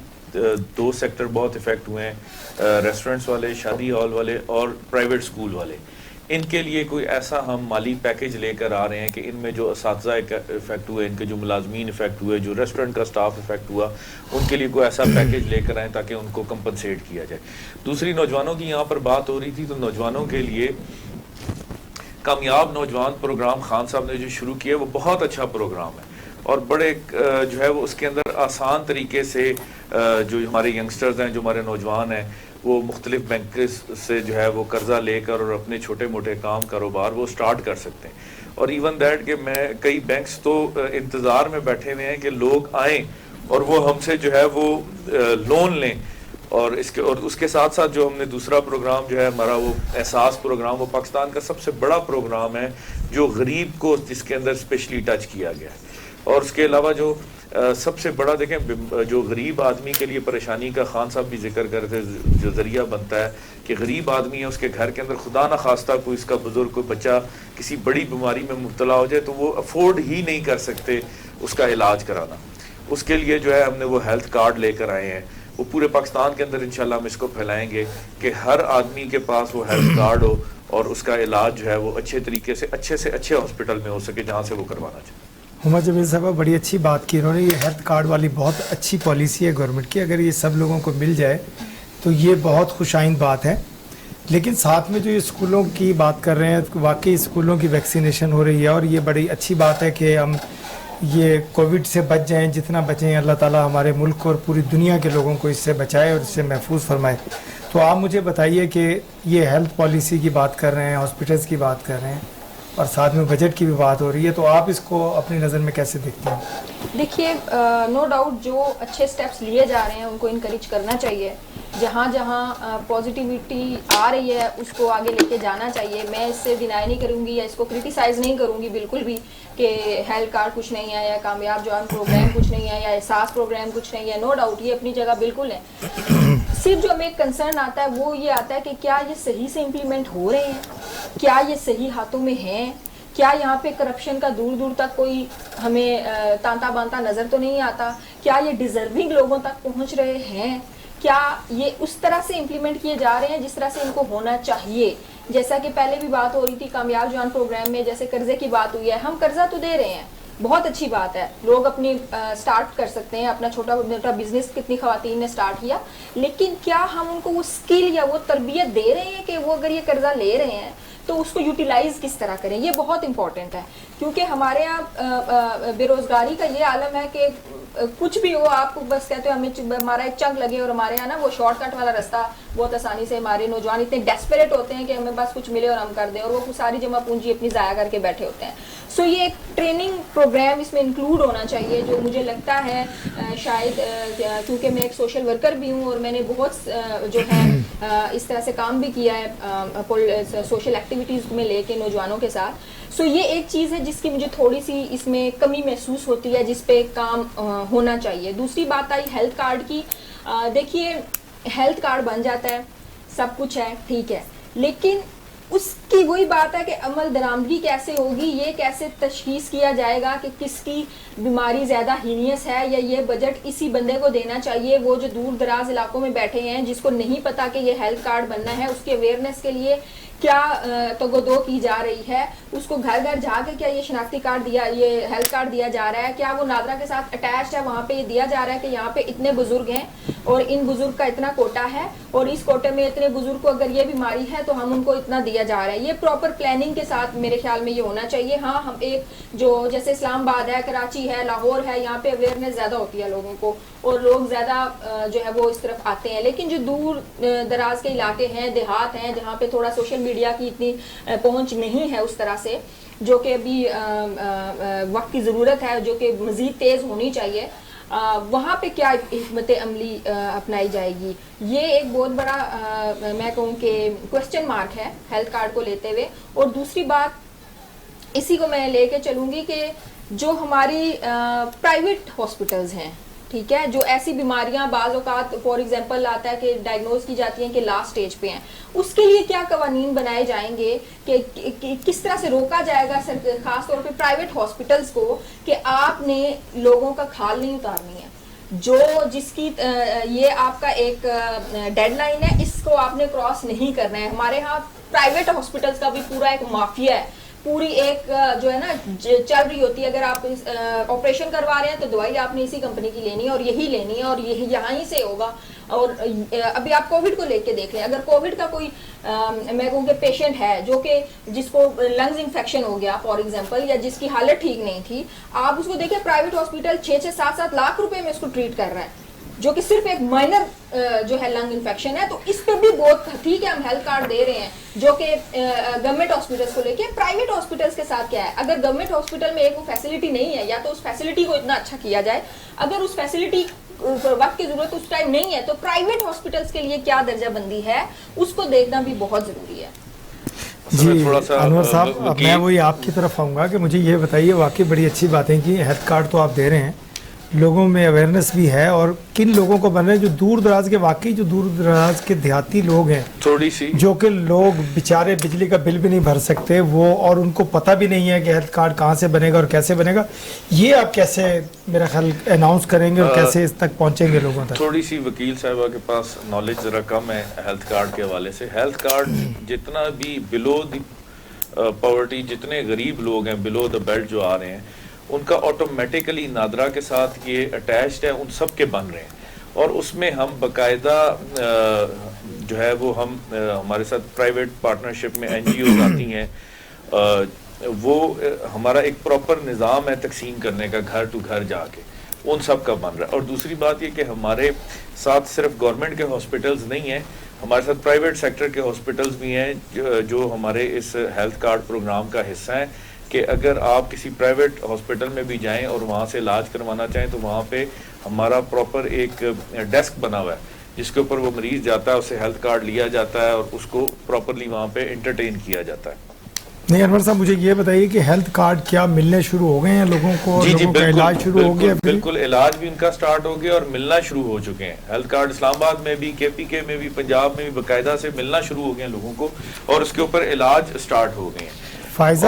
S1: 2 سیکٹر بہت افیکٹ ہوئے ہیں, ریسٹورنٹس والے, شادی ہال والے اور پرائیویٹ اسکول والے. ان کے لیے کوئی ایسا ہم مالی پیکیج لے کر آ رہے ہیں کہ ان میں جو اساتذہ افیکٹ ہوئے, ان کے جو ملازمین افیکٹ ہوئے, جو ریسٹورنٹ کا سٹاف افیکٹ ہوا, ان کے لیے کوئی ایسا پیکیج لے کر آئیں تاکہ ان کو کمپنسیٹ کیا جائے. دوسری نوجوانوں کی یہاں پر بات ہو رہی تھی, تو نوجوانوں کے لیے کامیاب نوجوان پروگرام خان صاحب نے جو شروع کیا وہ بہت اچھا پروگرام ہے اور بڑے جو ہے وہ اس کے اندر آسان طریقے سے جو ہمارے ینگسٹرز ہیں, جو ہمارے نوجوان ہیں, وہ مختلف بینک سے جو ہے وہ قرضہ لے کر اور اپنے چھوٹے موٹے کام کاروبار وہ سٹارٹ کر سکتے ہیں. اور ایون دیٹ کہ میں کئی بینکس تو انتظار میں بیٹھے ہوئے ہیں کہ لوگ آئیں اور وہ ہم سے جو ہے وہ لون لیں. اور اس کے ساتھ ساتھ جو ہم نے دوسرا پروگرام جو ہے ہمارا وہ احساس پروگرام, وہ پاکستان کا سب سے بڑا پروگرام ہے جو غریب کو جس کے اندر اسپیشلی ٹچ کیا گیا ہے. اور اس کے علاوہ جو سب سے بڑا دیکھیں جو غریب آدمی کے لیے پریشانی کا خان صاحب بھی ذکر کر رہے تھے, جو ذریعہ بنتا ہے کہ غریب آدمی ہے, اس کے گھر کے اندر خدا نہ خواستہ کوئی اس کا بزرگ, کوئی بچہ کسی بڑی بیماری میں مبتلا ہو جائے تو وہ افورڈ ہی نہیں کر سکتے اس کا علاج کرانا. اس کے لیے جو ہے ہم نے وہ ہیلتھ کارڈ لے کر آئے ہیں. وہ پورے پاکستان کے اندر انشاءاللہ ہم اس کو پھیلائیں گے کہ ہر آدمی کے پاس وہ ہیلتھ کارڈ ہو اور اس کا علاج جو ہے وہ اچھے طریقے سے اچھے ہاسپٹل میں ہو سکے جہاں سے وہ کروانا چاہے.
S2: عمر جمیل صاحبہ بڑی اچھی بات کی انہوں نے. یہ ہیلتھ کارڈ والی بہت اچھی پالیسی ہے گورنمنٹ کی. اگر یہ سب لوگوں کو مل جائے تو یہ بہت خوش آئند بات ہے. لیکن ساتھ میں جو یہ اسکولوں کی بات کر رہے ہیں, واقعی اسکولوں کی ویکسینیشن ہو رہی ہے اور یہ بڑی اچھی بات ہے کہ ہم یہ کووڈ سے بچ جائیں, جتنا بچیں اللہ تعالیٰ ہمارے ملک اور پوری دنیا کے لوگوں کو اس سے بچائے اور اس سے محفوظ فرمائے. تو آپ مجھے بتائیے کہ یہ ہیلتھ پالیسی کی بات کر رہے ہیں, ہاسپٹلس کی بات کر رہے ہیں اور ساتھ میں بجٹ کی بھی بات ہو رہی ہے, تو آپ اس کو اپنی نظر میں کیسے دیکھتے ہیں؟
S4: دیکھیے نو ڈاؤٹ جو اچھے سٹیپس لیے جا رہے ہیں ان کو انکریج کرنا چاہیے. جہاں جہاں پازیٹیوٹی آ رہی ہے اس کو آگے لے کے جانا چاہیے. میں اس سے ڈینائی نہیں کروں گی یا اس کو کرٹیسائز نہیں کروں گی بالکل بھی کہ ہیلتھ کارڈ کچھ نہیں ہے یا کامیاب جوان پروگرام کچھ نہیں ہے یا احساس پروگرام کچھ نہیں ہے. نو ڈاؤٹ یہ اپنی جگہ بالکل ہے. صرف جو ہمیں کنسرن آتا ہے وہ یہ آتا ہے کہ کیا یہ صحیح سے امپلیمنٹ ہو رہے ہیں, کیا یہ صحیح ہاتھوں میں ہیں, کیا یہاں پہ کرپشن کا دور دور تک کوئی ہمیں تانتا بانتا نظر تو نہیں آتا, کیا یہ ڈیزرونگ لوگوں تک پہنچ رہے ہیں, کیا یہ اس طرح سے امپلیمنٹ کیے جا رہے ہیں جس طرح سے ان کو ہونا چاہیے. جیسا کہ پہلے بھی بات ہو رہی تھی کامیاب جوان پروگرام میں، جیسے قرضے کی بات ہوئی ہے، ہم قرضہ تو دے رہے ہیں، بہت اچھی بات ہے، لوگ اپنی سٹارٹ کر سکتے ہیں، اپنا چھوٹا موٹا بزنس کتنی خواتین نے سٹارٹ کیا، لیکن کیا ہم ان کو وہ اسکل یا وہ تربیت دے رہے ہیں کہ وہ اگر یہ قرضہ لے رہے ہیں تو اس کو یوٹیلائز کس طرح کریں. یہ بہت امپورٹنٹ ہے کیونکہ ہمارے یہاں بے روزگاری کا یہ عالم ہے کہ کچھ بھی ہو آپ کو بس کہتے ہو ہمیں ہمارا ایک چنگ لگے، اور ہمارے یہاں نا وہ شارٹ کٹ والا راستہ بہت آسانی سے ہمارے نوجوان اتنے ڈیسپریٹ ہوتے ہیں کہ ہمیں بس کچھ ملے اور ہم کر دیں، اور وہ ساری جمع پونجی اپنی ضائع کر کے بیٹھے ہوتے ہیں. سو یہ ایک ٹریننگ پروگرام اس میں انکلوڈ ہونا چاہیے جو مجھے لگتا ہے شاید کیونکہ میں ایک سوشل ورکر بھی ہوں اور میں نے بہت جو ہے اس طرح سے کام بھی کیا ہے سوشل ایکٹیویٹیز میں لے کے نوجوانوں کے ساتھ. سو یہ ایک چیز ہے جس کی مجھے تھوڑی سی اس میں کمی محسوس ہوتی ہے، جس پہ کام ہونا چاہیے. دوسری بات آئی ہیلتھ کارڈ کی. دیکھیے ہیلتھ کارڈ بن جاتا ہے، سب کچھ ہے، ٹھیک ہے، لیکن اس کی وہی بات ہے کہ عمل درآمدگی کیسے ہوگی، یہ کیسے تشخیص کیا جائے گا کہ کس کی بیماری زیادہ ہینیس ہے، یا یہ بجٹ اسی بندے کو دینا چاہیے وہ جو دور دراز علاقوں میں بیٹھے ہیں جس کو نہیں پتا کہ یہ ہیلتھ کارڈ بننا ہے. اس کے اویئرنیس کے لیے کیا تگودو کی جا رہی ہے، اس کو گھر گھر جا کے کیا یہ شناختی کارڈ دیا، یہ ہیلتھ کارڈ دیا جا رہا ہے، کیا وہ نادرا کے ساتھ اٹیچڈ ہے، وہاں پہ یہ دیا جا رہا ہے کہ یہاں پہ اتنے بزرگ ہیں اور ان بزرگ کا اتنا کوٹا ہے اور اس کوٹے میں اتنے بزرگ کو اگر یہ بیماری ہے تو ہم ان کو اتنا دیا جا رہا ہے. یہ پراپر پلاننگ کے ساتھ میرے خیال میں یہ ہونا چاہیے. ہاں ہم ایک جو جیسے اسلام آباد ہے، کراچی ہے، لاہور ہے، یہاں پہ اویئرنیس زیادہ ہوتی ہے لوگوں کو اور لوگ زیادہ جو ہے وہ اس طرف آتے ہیں، لیکن جو دور دراز کے علاقے ہیں، دیہات ہیں، جہاں پہ تھوڑا سوشل میڈیا کی اتنی پہنچ نہیں ہے اس طرح سے، جو کہ ابھی وقت کی ضرورت ہے، جو کہ مزید تیز ہونی چاہیے، وہاں پہ کیا حکمت عملی اپنائی جائے گی. یہ ایک بہت بڑا میں کہوں کہ کوسچن مارک ہے ہیلتھ کارڈ کو لیتے ہوئے. اور دوسری بات اسی کو میں لے کے چلوں گی کہ جو ہماری پرائیویٹ ہاسپٹلز ہیں، ٹھیک ہے، جو ایسی بیماریاں بعض اوقات فار ایگزامپل آتا ہے کہ ڈائگنوز کی جاتی ہیں کہ لاسٹ سٹیج پہ ہیں، اس کے لیے کیا قوانین بنائے جائیں گے کہ کس طرح سے روکا جائے گا خاص طور پہ پرائیویٹ ہاسپٹلز کو کہ آپ نے لوگوں کا کھال نہیں اتارنی ہے، جو جس کی یہ آپ کا ایک ڈیڈ لائن ہے، اس کو آپ نے کراس نہیں کرنا ہے. ہمارے ہاں پرائیویٹ ہاسپٹلز کا بھی پورا ایک مافیا ہے، پوری ایک جو ہے نا چل رہی ہوتی ہے. اگر آپ آپریشن کروا رہے ہیں تو دوائی آپ نے اسی کمپنی کی لینی ہے اور یہی لینی ہے اور یہی یہاں ہی سے ہوگا. اور ابھی آپ کووڈ کو لے کے دیکھ لیں، اگر کووڈ کا کوئی میں کہوں کہ پیشنٹ ہے جو کہ جس کو لنگز انفیکشن ہو گیا فار ایگزامپل، یا جس کی حالت ٹھیک نہیں تھی، آپ اس کو دیکھیں پرائیویٹ ہاسپٹل 6-7 لاکھ روپے میں اس کو ٹریٹ کر رہا ہے، جو کہ صرف ایک مائنر جو ہے لنگ انفیکشن ہے. تو اس پہ بھی بہت ٹھیک ہے ہم ہیلتھ کارڈ دے رہے ہیں جو کہ گورنمنٹ ہاسپٹلس کو لے کے. پرائیویٹ ہاسپٹلس کے ساتھ کیا ہے، اگر گورنمنٹ ہاسپٹل میں ایک وہ فیسلٹی نہیں ہے، یا تو اس فیسلٹی کو اتنا اچھا کیا جائے، اگر اس فیسلٹی وقت کی ضرورت اس ٹائم نہیں ہے تو پرائیویٹ ہاسپٹلس کے لیے کیا درجہ بندی ہے اس کو دیکھنا بھی بہت ضروری ہے.
S2: جی انور صاحب، اب میں وہی آپ کی طرف آؤں گا کہ مجھے یہ بتائیے، واقعی بڑی اچھی باتیں کی، ہیلتھ کارڈ تو آپ دے رہے ہیں، لوگوں میں اویئرنیس بھی ہے، اور کن لوگوں کو بن رہے ہیں جو دور دراز کے، واقعی جو دور دراز کے دیہاتی لوگ ہیں،
S1: تھوڑی سی
S2: جو کہ لوگ بیچارے بجلی کا بل بھی نہیں بھر سکتے وہ، اور ان کو پتہ بھی نہیں ہے کہ ہیلتھ کارڈ کہاں سے بنے گا اور کیسے بنے گا. یہ آپ کیسے میرا خیال اناؤنس کریں گے اور کیسے اس تک پہنچیں گے لوگوں تک؟
S1: تھوڑی سی وکیل صاحبہ کے پاس نالج ذرا کم ہے ہیلتھ کارڈ کے حوالے سے. ہیلتھ کارڈ جتنا بھی بلو دی پاورٹی، جتنے غریب لوگ ہیں بلو دا بیلٹ جو آ رہے ہیں، ان کا آٹومیٹیکلی نادرا کے ساتھ یہ اٹیچڈ ہے، ان سب کے بن رہے ہیں. اور اس میں ہم باقاعدہ جو ہے وہ ہم ہمارے ساتھ پرائیویٹ پارٹنرشپ میں این جی اوز آتی ہیں، وہ ہمارا ایک پراپر نظام ہے تقسیم کرنے کا گھر ٹو گھر جا کے، ان سب کا بن رہا ہے. اور دوسری بات یہ کہ ہمارے ساتھ صرف گورنمنٹ کے ہاسپٹلز نہیں ہیں، ہمارے ساتھ پرائیویٹ سیکٹر کے ہاسپٹلز بھی ہیں جو ہمارے اس ہیلتھ کارڈ پروگرام کا حصہ ہیں، کہ اگر آپ کسی پرائیویٹ ہاسپٹل میں بھی جائیں اور وہاں سے علاج کروانا چاہیں تو وہاں پہ ہمارا پراپر ایک ڈیسک بنا ہوا ہے جس کے اوپر وہ مریض جاتا ہے، اسے ہیلتھ کارڈ لیا جاتا ہے اور اس کو پراپرلی وہاں پہ انٹرٹین کیا جاتا ہے.
S2: نہیں انور صاحب، مجھے یہ بتائیے کہ ہیلتھ کارڈ کیا ملنے شروع ہو گئے ہیں لوگوں کو؟
S1: جی
S2: لوگوں کا علاج شروع ہو گیا؟
S1: بالکل علاج بھی ان کا سٹارٹ ہو گیا اور ملنا شروع ہو چکے ہیں. ہیلتھ کارڈ اسلام آباد میں بھی، کے پی کے میں بھی، پنجاب میں بھی باقاعدہ سے ملنا شروع ہو گئے ہیں لوگوں کو، اور اس کے اوپر علاج سٹارٹ ہو گئے ہیں.
S2: فائزہ،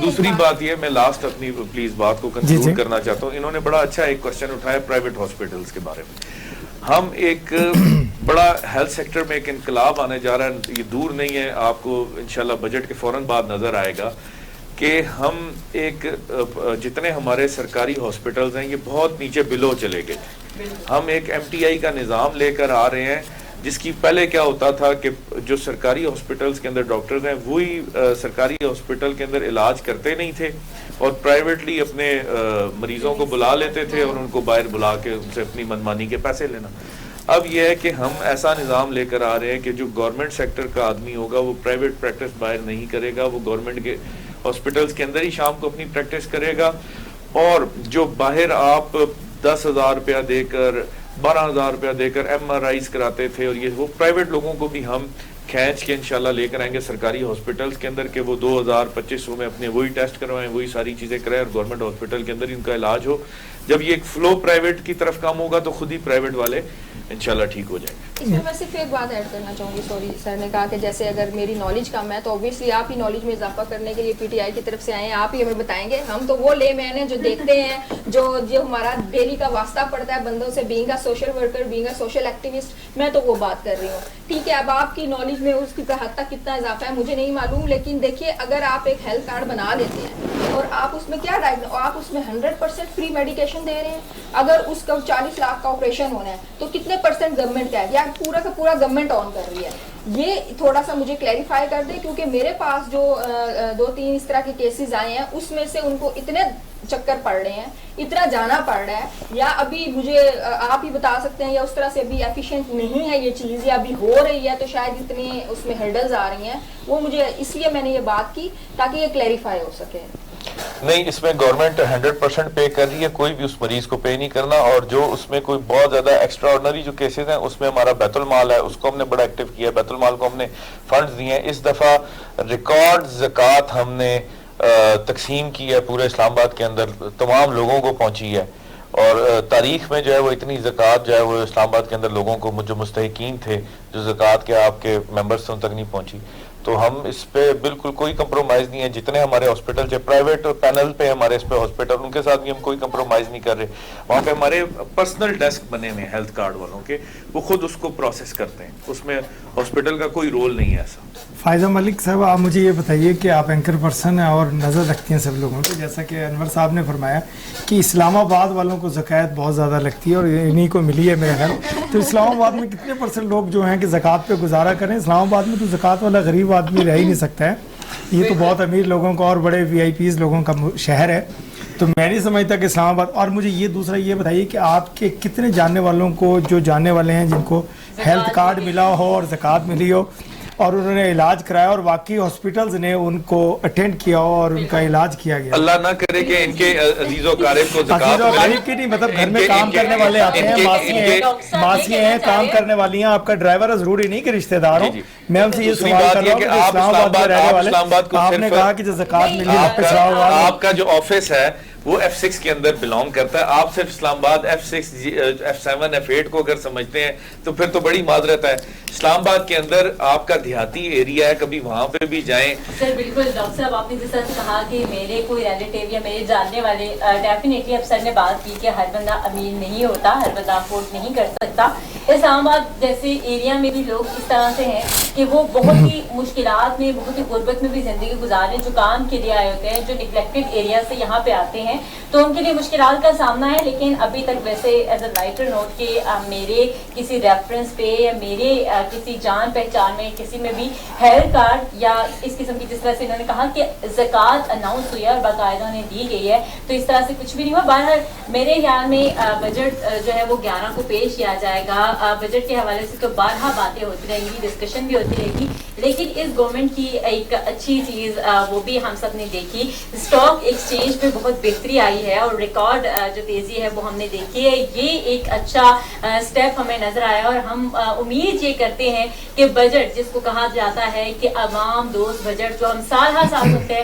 S1: دوسری بات یہ میں لاسٹ اپنی پلیز بات کو کنکلوڈ کرنا چاہتا ہوں. انہوں نے بڑا اچھا ایک کوشچن اٹھایا پرائیویٹ ہاسپٹلز کے بارے میں. ہم ایک بڑا ہیلتھ سیکٹر میں ایک انقلاب آنے جا رہا ہے. یہ دور نہیں ہے, آپ کو انشاءاللہ بجٹ کے فوراً بعد نظر آئے گا کہ ہم ایک جتنے ہمارے سرکاری ہاسپٹلز ہیں یہ بہت نیچے بلو چلے گئے. ہم ایک MTI کا نظام لے کر آ رہے ہیں, جس کی پہلے کیا ہوتا تھا کہ جو سرکاری ہاسپٹلز کے اندر ڈاکٹرز ہیں وہی سرکاری ہاسپٹل کے اندر علاج کرتے نہیں تھے اور پرائیویٹلی اپنے مریضوں کو بلا لیتے تھے اور ان کو باہر بلا کے ان سے اپنی منمانی کے پیسے لینا. اب یہ ہے کہ ہم ایسا نظام لے کر آ رہے ہیں کہ جو گورنمنٹ سیکٹر کا آدمی ہوگا وہ پرائیویٹ پریکٹس باہر نہیں کرے گا, وہ گورنمنٹ کے ہاسپٹلز کے اندر ہی شام کو اپنی پریکٹس کرے گا. اور جو باہر آپ 10,000 روپیہ دے کر 12,000 روپیہ دے کر MRIs کراتے تھے, اور یہ وہ پرائیویٹ لوگوں کو بھی ہم کھینچ کے انشاءاللہ لے کر آئیں گے سرکاری ہاسپٹلز کے اندر کہ وہ 2,000-2,500 میں اپنے وہی ٹیسٹ کروائیں, وہی ساری چیزیں کرائیں اور گورنمنٹ ہاسپٹل کے اندر ان کا علاج ہو. جب یہ ایک فلو پرائیویٹ کی طرف کام ہوگا تو خود ہی پرائیویٹ والے انشاءاللہ ٹھیک ہو جائیں گے.
S4: اس میں میں صرف ایک بات ایڈ کرنا چاہوں گی. سوری, سر نے کہا کہ جیسے اگر میری نالج کم ہے تو اوبیسلی آپ ہی نالج میں اضافہ کرنے کے لیے PTI کی طرف سے آئے ہیں, آپ ہی ہمیں بتائیں گے. ہم تو وہ لے مین ہیں جو دیکھتے ہیں, جو ہمارا ڈیلی کا واسطہ پڑتا ہے بندوں سے, being a social worker, being a social activist. میں تو وہ بات کر رہی ہوں. ٹھیک ہے, اب آپ کی نالج میں اس کی حد تک کتنا اضافہ ہے مجھے نہیں معلوم, لیکن دیکھیے اگر آپ ایک ہیلتھ کارڈ بنا لیتے ہیں اور آپ اس میں کیا آپ اس میں 100% فری میڈیکیشن دے رہے ہیں. اگر اس کا 40 لاکھ کا آپریشن ہونا ہے تو کتنے % گورنمنٹ کا ہے, یا پورا کا پورا گورنمنٹ آن کر رہی ہے؟ یہ تھوڑا سا مجھے کلیریفائی کر دیں, کیونکہ میرے پاس جو 2-3 اس طرح کے کیسز آئے ہیں اس میں سے ان کو اتنے چکر پڑ رہے ہیں, اتنا جانا پڑ رہا ہے, یا ابھی مجھے آپ ہی بتا سکتے ہیں, یا اس طرح سے ابھی ایفیشینٹ نہیں ہے یہ چیز, یا ابھی ہو رہی ہے تو شاید اتنی اس میں ہرڈلز آ رہی ہیں. وہ مجھے اس لیے میں نے یہ بات کی تاکہ یہ کلیریفائی ہو سکے.
S5: نہیں, اس میں گورنمنٹ 100% پے کر رہی ہے, کوئی بھی اس مریض کو پے نہیں کرنا. اور جو اس میں کوئی بہت زیادہ ایکسٹرا آرڈنری جو کیسز ہیں اس میں ہمارا بیت المال ہے, اس کو ہم نے بڑا ایکٹیو کیا ہے. بیت المال کو ہم نے فنڈز دیے ہیں. اس دفعہ ریکارڈ زکوٰۃ ہم نے تقسیم کی ہے پورے اسلام آباد کے اندر, تمام لوگوں کو پہنچی ہے. اور تاریخ میں جو ہے وہ اتنی زکوٰۃ جو ہے وہ اسلام آباد کے اندر لوگوں کو جو مستحقین تھے, جو زکوٰۃ کے آپ کے ممبرس ان تک نہیں پہنچی. تو ہم اس پہ بالکل کوئی کمپرومائز نہیں ہے. جتنے ہمارے ہاسپٹل جو پرائیویٹ پینل پہ ہمارے اس پہ ہاسپٹل, ان کے ساتھ بھی ہم کوئی کمپرومائز نہیں کر رہے.
S1: وہاں پہ ہمارے پرسنل ڈیسک بنے ہوئے ہیں ہیلتھ کارڈ والوں کے, وہ خود اس کو پروسیس کرتے ہیں, اس میں ہاسپٹل کا کوئی رول نہیں ہے ایسا.
S2: فائزہ ملک صاحب, آپ مجھے یہ بتائیے کہ آپ اینکر پرسن ہیں اور نظر رکھتی ہیں سب لوگوں پہ, جیسا کہ انور صاحب نے فرمایا کہ اسلام آباد والوں کو زکوٰۃ بہت زیادہ لگتی ہے اور انہیں کو ملی ہے میرا خیال. تو اسلام آباد میں کتنے % لوگ جو ہیں کہ زکوٰۃ پہ گزارا کریں؟ اسلام آباد میں تو زکوٰۃ والا غریب آدمی رہ ہی نہیں سکتا ہے. یہ تو بہت امیر لوگوں کا اور بڑے VIPs لوگوں کا شہر ہے. تو میں نہیں سمجھتا کہ اسلام آباد. اور مجھے یہ دوسرا یہ بتائیے کہ آپ کے کتنے جاننے والوں کو, جو جاننے والے ہیں جن کو ہیلتھ کارڈ ملا ہو اور زکوٰۃ ملی ہو اور انہوں نے علاج کرایا اور واقعی ہاسپٹلز نے ان کو اٹینڈ کیا اور ان کا علاج کیا گیا؟
S1: اللہ نہ کرے کہ ان کے عزیز و قارب کو زکوٰۃ
S2: عزیز و قارب کی نہیں, مطلب گھر میں کام کرنے والے آتے ہیں, ماسی ہیں, کام کرنے والی ہیں. آپ کا ڈرائیور ضروری نہیں کہ رشتہ دار ہو. میں ہم سے یہ سوال کر رہا ہوں کہ اسلام آباد میں رہنے والے, آپ نے کہا کہ جو زکوٰۃ ملی
S1: آپ کا جو آفس ہے وہ F6 کے اندر بلانگ کرتا ہے. آپ صرف اسلام آباد F6 F7 F8 کو اگر سمجھتے ہیں تو پھر تو بڑی معذرت ہے. اسلام آباد کے اندر آپ کا دیہاتی ایریا ہے, کبھی وہاں پہ بھی جائیں.
S3: سر بالکل ڈاکٹر صاحب, آپ نے جس طرح سے کہا کہ میرے کوئی ریلیٹیو یا میرے جاننے والے, ڈیفینیٹلی اب سر نے بات کی کہ ہر بندہ امیر نہیں ہوتا, ہر بندہ افورڈ نہیں کر سکتا. اسلام آباد جیسے ایریا میں بھی لوگ اس طرح سے ہیں کہ وہ بہت ہی مشکلات میں, بہت ہی غربت میں بھی زندگی گزار رہے ہیں, جو کام کے لیے آئے ہوتے ہیں, جو نیگلیکٹڈ ایریا سے یہاں پہ آتے ہیں, تو ان کے لیے مشکلات کا سامنا ہے. لیکن ابھی تک ویسے ایز اے رائٹر نوٹ کہ میرے کسی ریفرنس پہ یا میرے کسی جان پہچان میں کسی میں بھی ہیلتھ کارڈ یا اس قسم کی, جس طرح سے انہوں نے کہا کہ زکوٰۃ اناؤنس ہوئی ہے اور باقاعدہ انہیں دی گئی ہے, تو اس طرح سے کچھ بھی نہیں ہوا. بہرحال میرے خیال میں بجٹ جو ہے وہ 11 کو پیش کیا جائے گا. بجٹ کے حوالے سے تو بارہا باتیں ہوتی رہیں گی, ڈسکشن بھی ہوتی رہے گی, لیکن اس گورنمنٹ کی ایک اچھی چیز وہ بھی ہم سب نے دیکھی. اسٹاک ایکسچینج پہ بہت بہتری آئی ہے اور ریکارڈ جو تیزی ہے وہ ہم نے دیکھی ہے. یہ ایک اچھا اسٹیپ ہمیں نظر آیا اور ہم امید یہ کرتے ہیں کہ بجٹ جس کو کہا جاتا ہے کہ عوام دوست بجٹ, جو ہم سال ہر سال سنتے ہیں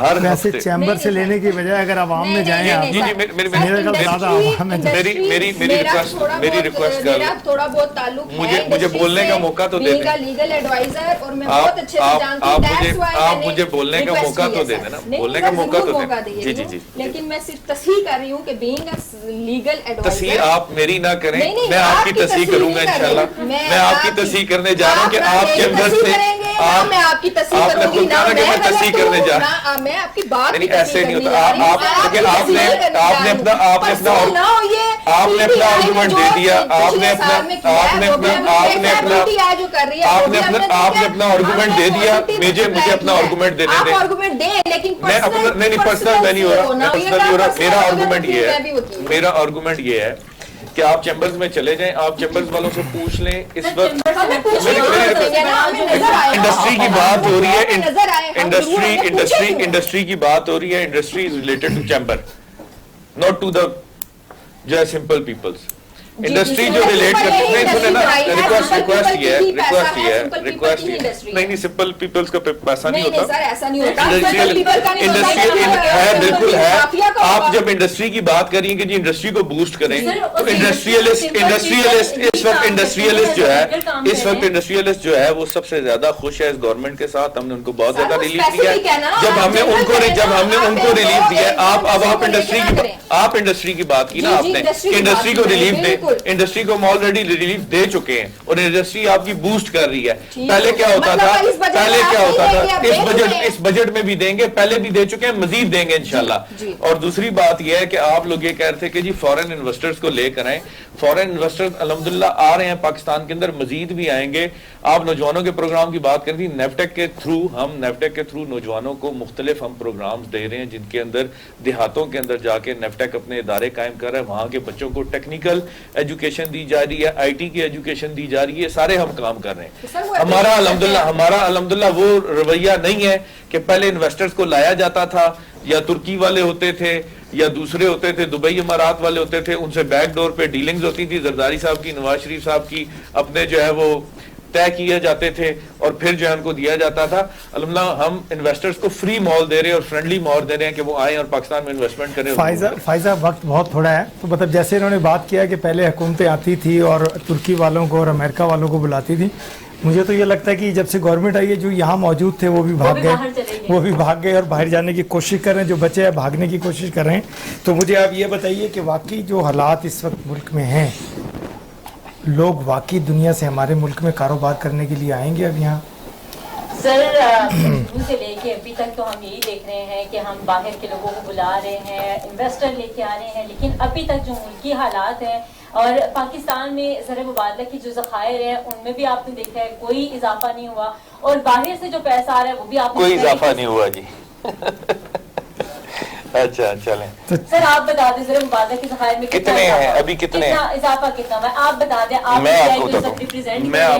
S1: ہر
S2: ویسے
S1: ہفتے
S2: چیمبر سے لینے کی بجائے اگر عوام میں جائیں آپ
S1: جی
S2: میرے خیال زیادہ عوام میں
S1: میری ریکویسٹ کر
S4: میرا تھوڑا بہت تعلق
S1: مجھے بولنے کا موقع تو دے دیں.
S4: لیگل ایڈوائزر اور میں بہت اچھے سے جانتی ہوں.
S1: آپ مجھے بولنے کا موقع تو دے دینا, بولنے کا موقع تو دیں. جی جی جی,
S4: لیکن میں صرف تصحیح کر رہی ہوں کہ بینگ اے لیگل ایڈوائزر.
S1: تصحیح آپ میری نہ کریں, میں آپ کی تصحیح کروں گا انشاءاللہ. میں آپ کی تصحیح کرنے جا رہا ہوں کہ آپ چیمبر سے
S4: میں آپ کی تصحیح کروں گی, نہ
S1: میں تصحیح کرنے جا رہا ہوں.
S4: میں آپ کی بات کی
S1: ایسے
S4: تصحیح
S1: نہیں
S4: کرنے
S1: ہوتا.
S4: جا رہی ہوں.
S1: آپ نے اپنا آرگومنٹ دے دیا, آپ نے اپنا آرگومنٹ دے دیا, مجھے اپنا آرگومنٹ دینے دیں.
S4: آرگومنٹ دیں لیکن
S1: نہیں پرسنل میں نہیں ہو رہا. میرا آرگومنٹ یہ ہے کہ آپ چیمبرز میں چلے جائیں, آپ چیمبرز والوں سے پوچھ لیں. اس وقت انڈسٹری کی بات ہو رہی ہے, انڈسٹری کی بات ہو رہی ہے. Industry is related to chamber, not to the جو ہے سمپل پیپلس. انڈسٹری جو ریلیٹ کرتے ہیں, سنیں نا, ریکویسٹ یہ ہے, نہیں سمپل پیپلس کا پیسہ نہیں ہوتا. بالکل ہے. آپ جب انڈسٹری کی بات کریے کہ جی انڈسٹری کو بوسٹ کریں, تو انڈسٹریلسٹ جو ہے وہ سب سے زیادہ خوش ہے اس گورنمنٹ کے ساتھ. ہم نے ان کو بہت زیادہ ریلیف دیا ہے. جب ہم نے ان کو ریلیف دیا ہے, آپ انڈسٹری کی بات کی نا آپ نے, انڈسٹری کو ریلیف دے. انڈسٹری کو ہم آلریڈی ریلیف دے چکے ہیں اور انڈسٹری آپ کی بوسٹ کر رہی ہے. پہلے کیا ہوتا تھا, اس بجٹ میں بھی دیں گے, پہلے بھی دے چکے ہیں, مزید دیں گے انشاءاللہ. اور دوسری بات یہ ہے کہ آپ لوگ یہ کہہ رہے تھے کہ جی فورن انویسٹرز کو لے کر آئیں. فورن انویسٹرز الحمدللہ آ رہے ہیں پاکستان کے اندر, مزید بھی آئیں گے. آپ نوجوانوں کے پروگرام کی بات کریں, نیفٹیک کے تھرو نوجوانوں کو مختلف ہم پروگرامز دے رہے ہیں, جن کے اندر دیہاتوں کے اندر جا کے نیفٹیک اپنے ادارے قائم کر رہا ہے. وہاں کے بچوں کو ٹیکنیکل ایجوکیشن دی جا رہی ہے, آئی ٹی کی ایجوکیشن دی جا رہی ہے. سارے ہم کام کر رہے ہیں. ہمارا الحمدللہ وہ رویہ نہیں ہے کہ پہلے انویسٹرز کو لایا جاتا تھا, یا ترکی والے ہوتے تھے یا دوسرے ہوتے تھے, دبئی امارات والے ہوتے تھے, ان سے بیک ڈور پہ ڈیلنگز ہوتی تھی. زرداری صاحب کی, نواز شریف صاحب کی اپنے جو ہے وہ طے کیے جاتے تھے اور پھر جو ہے ان کو دیا جاتا تھا. الحمدللہ ہم انویسٹرز کو فری مال دے رہے ہیں اور فرینڈلی مال دے رہے ہیں کہ وہ آئیں اور پاکستان میں انویسٹمنٹ کریں.
S2: فائزہ وقت بہت تھوڑا ہے, تو مطلب جیسے انہوں نے بات کیا کہ پہلے حکومتیں آتی تھی اور ترکی والوں کو اور امریکہ والوں کو بلاتی تھی. مجھے تو یہ لگتا ہے کہ جب سے گورنمنٹ آئی ہے, جو یہاں موجود تھے وہ بھی بھاگ گئے اور باہر جانے کی کوشش کر رہے ہیں, جو بچے ہیں بھاگنے کی کوشش کر رہے ہیں. تو مجھے آپ یہ بتائیے کہ واقعی جو حالات اس وقت ملک میں ہیں, لوگ واقعی دنیا سے ہمارے ملک میں کاروبار کرنے کے لیے آئیں گے اب یہاں؟
S3: سر شروع سے لے کے ابھی تک تو ہم یہی دیکھ رہے ہیں کہ ہم باہر کے لوگوں کو بلا رہے ہیں, انویسٹر لے کے آ رہے ہیں, لیکن ابھی تک جو ملکی حالات ہیں اور پاکستان میں زر مبادلہ کی جو ذخائر ہیں ان میں بھی آپ نے دیکھا ہے کوئی اضافہ نہیں ہوا, اور باہر سے جو پیسہ آ رہا ہے وہ بھی آپ
S5: کوئی اضافہ نہیں ہوا. جی اچھا چلیں
S3: سر آپ بتا دیں زر مبادلہ کے ذخائر میں
S5: کتنے ہیں ابھی, کتنے
S3: اضافہ کتنا ہوا آپ بتا دیں.
S1: میں آپ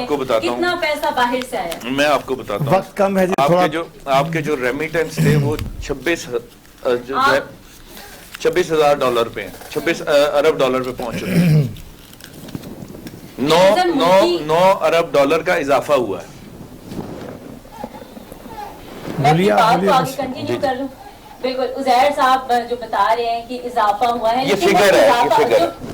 S1: کو بتاتا ہوں
S3: کتنا پیسہ باہر سے آیا.
S1: میں آپ کو بتاتا ہوں,
S2: وقت کم ہے جی.
S1: آپ کے جو ریمیٹنس تھے وہ 26,000 پہ ہیں, 26 ارب ڈالر پہ پہنچ چکے ہیں. 9 ارب ڈالر کا اضافہ ہوا ہے.
S3: کنٹینیو کر لوں. بالکل عزیر صاحب جو بتا رہے ہیں کہ اضافہ ہوا ہے,
S1: یہ فگر ہے,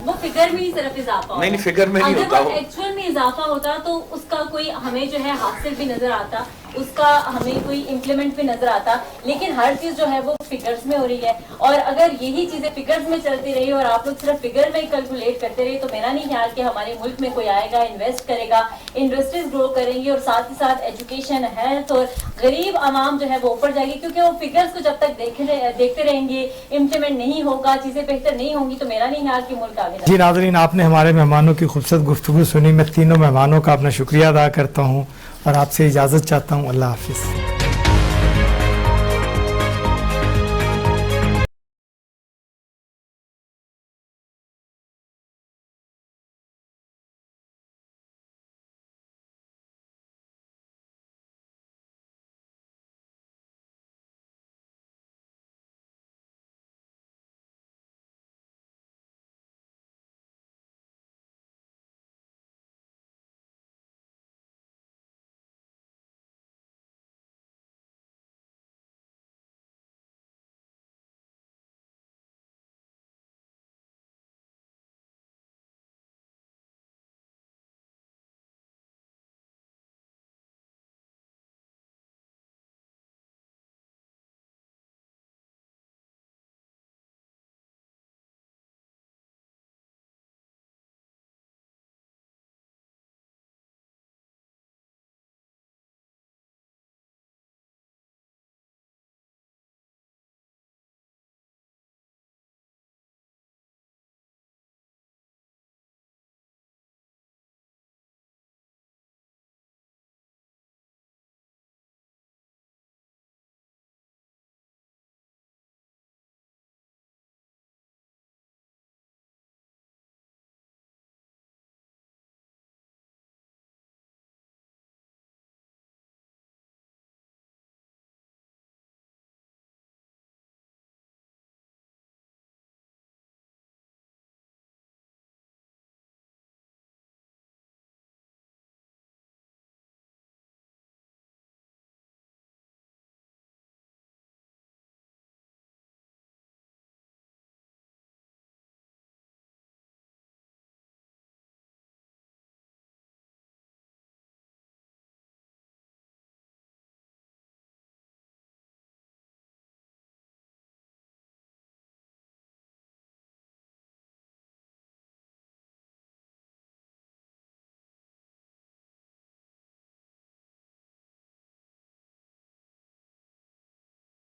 S3: وہ فگر میں ہی صرف اضافہ ہوا.
S1: نہیں فگر میں نہیں ہوتا,
S3: اگر ایکچوئل میں اضافہ ہوتا تو اس کا کوئی ہمیں جو ہے حاصل بھی نظر آتا, اس کا ہمیں کوئی امپلیمنٹ بھی نظر آتا. لیکن ہر چیز جو ہے وہ فگرز میں ہو رہی ہے, اور اگر یہی چیزیں فگرز میں چلتی رہی اور آپ لوگ صرف فگر میں کیلکولیٹ کرتے رہے تو میرا نہیں خیال کہ ہمارے ملک میں کوئی آئے گا, انویسٹ کرے گا, انڈسٹریز گرو کریں گی, اور ساتھ ہی ساتھ ایجوکیشن, ہیلتھ اور غریب عوام جو ہے وہ اوپر جائے گی. کیونکہ وہ فگرز کو جب تک دیکھتے رہیں گے, امپلیمنٹ نہیں ہوگا, چیزیں بہتر نہیں ہوں گی, تو میرا نہیں خیال کہ ملک آگے.
S2: جی ناظرین, آپ نے ہمارے مہمانوں کی خوبصورت گفتگو سنی. میں تینوں مہمانوں کا اپنا شکریہ ادا کرتا ہوں اور آپ سے اجازت چاہتا ہوں. اللہ حافظ.